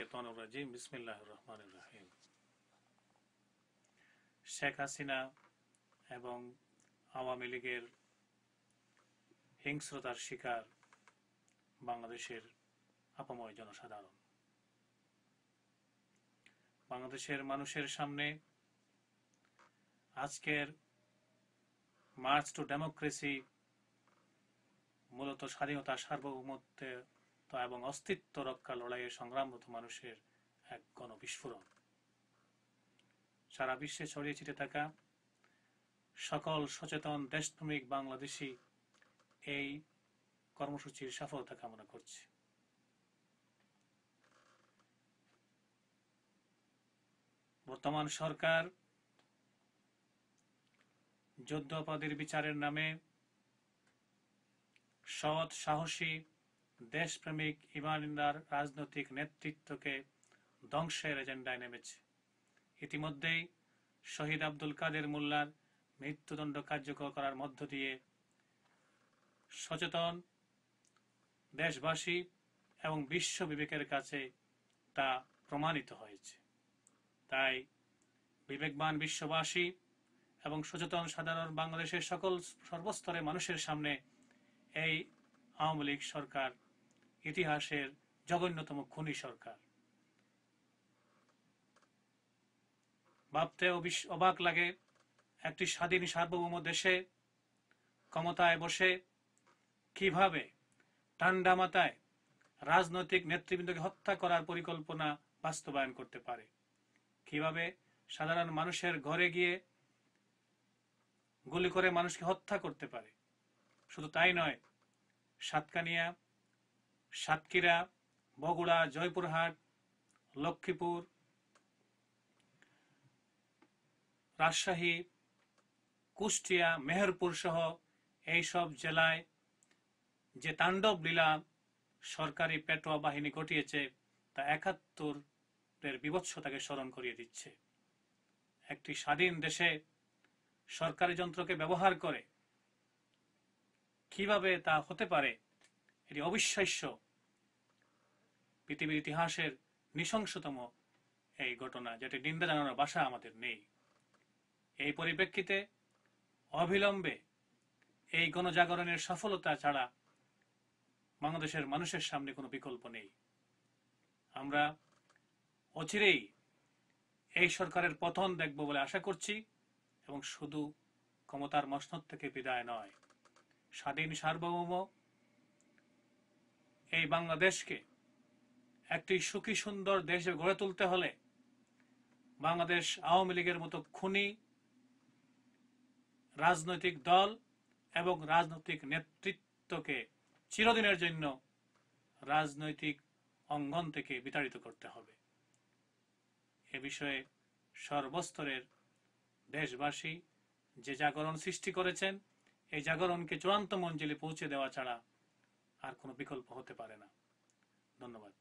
বিসমিল্লাহির রহমানির রহিম। শেখ হাসিনা এবং আওয়ামী লীগের হিংস্রতার শিকার বাংলাদেশের আপাময় জনসাধারণ। বাংলাদেশের মানুষের সামনে আজকের মার্চ টু ডেমোক্রেসি মূলত স্বাধীনতা, সার্বভৌমত্ব এবং অস্তিত্ব রক্ষা লড়াইয়ে সংগ্রামরত মানুষের এক গণবিস্ফোরণ। সারা বিশ্বে ছড়িয়ে ছিটে থাকা সকল সচেতন দেশপ্রেমিক বাংলাদেশি এই কর্মসূচির সফলতা কামনা করছে। বর্তমান সরকার যুদ্ধাপরাধীর বিচারের নামে সৎ, সাহসী, দেশপ্রেমিক, ইমানদার রাজনৈতিক নেতৃত্বকে ধ্বংসের এজেন্ডায় নেমেছে। ইতিমধ্যেই শহীদ আব্দুল কাদের মোল্লার মৃত্যুদণ্ড কার্যকর করার মধ্য দিয়ে সচেতন দেশবাসী এবং বিশ্ব বিবেকের কাছে তা প্রমাণিত হয়েছে। তাই বিবেকবান বিশ্ববাসী এবং সচেতন সাধারণ বাংলাদেশের সকল সর্বস্তরের মানুষের সামনে এই আওয়ামী লীগ সরকার ইতিহাসের জঘন্যতম খুনি সরকার। ভাবতেও অবাক লাগে, একটি স্বাধীন সার্বভৌম দেশে ক্ষমতায় বসে কিভাবে ঠান্ডা মাথায় রাজনৈতিক নেতৃবৃন্দকে হত্যা করার পরিকল্পনা বাস্তবায়ন করতে পারে, কিভাবে সাধারণ মানুষের ঘরে গিয়ে গুলি করে মানুষকে হত্যা করতে পারে। শুধু তাই নয়, সাতকানিয়া, সাতক্ষীরা, বগুড়া, জয়পুরহাট, লক্ষ্মীপুর, রাজশাহী, কুষ্টিয়া, মেহেরপুর সহ এইসব জেলায় যে তাণ্ডব লীলা সরকারি পেটোয়া বাহিনী ঘটিয়েছে তা ৭১-এর বীভৎসতাকে স্মরণ করিয়ে দিচ্ছে। একটি স্বাধীন দেশে সরকারি যন্ত্রকে ব্যবহার করে কিভাবে তা হতে পারে, এটি অবিশ্বাস্য। পৃথিবীর ইতিহাসের নৃশংসতম এই ঘটনা, যেটি নিন্দা জানানোর ভাষা আমাদের নেই। এই পরিপ্রেক্ষিতে অবিলম্বে এই গণজাগরণের সফলতা ছাড়া বাংলাদেশের মানুষের সামনে কোনো বিকল্প নেই। আমরা অচিরেই এই সরকারের পতন দেখব বলে আশা করছি, এবং শুধু ক্ষমতার মসনদ থেকে বিদায় নয়, স্বাধীন সার্বভৌম এই বাংলাদেশকে একটি সুখী সুন্দর দেশে গড়ে তুলতে হলে বাংলাদেশ আওয়ামী লীগের মতো খুনি রাজনৈতিক দল এবং রাজনৈতিক নেতৃত্বকে চিরদিনের জন্য রাজনৈতিক অঙ্গন থেকে বিতাড়িত করতে হবে। এ বিষয়ে সর্বস্তরের দেশবাসী যে জাগরণ সৃষ্টি করেছেন, এই জাগরণকে চূড়ান্ত মঞ্জিলে পৌঁছে দেওয়া ছাড়া আর কোনো বিকল্প হতে পারে না। ধন্যবাদ।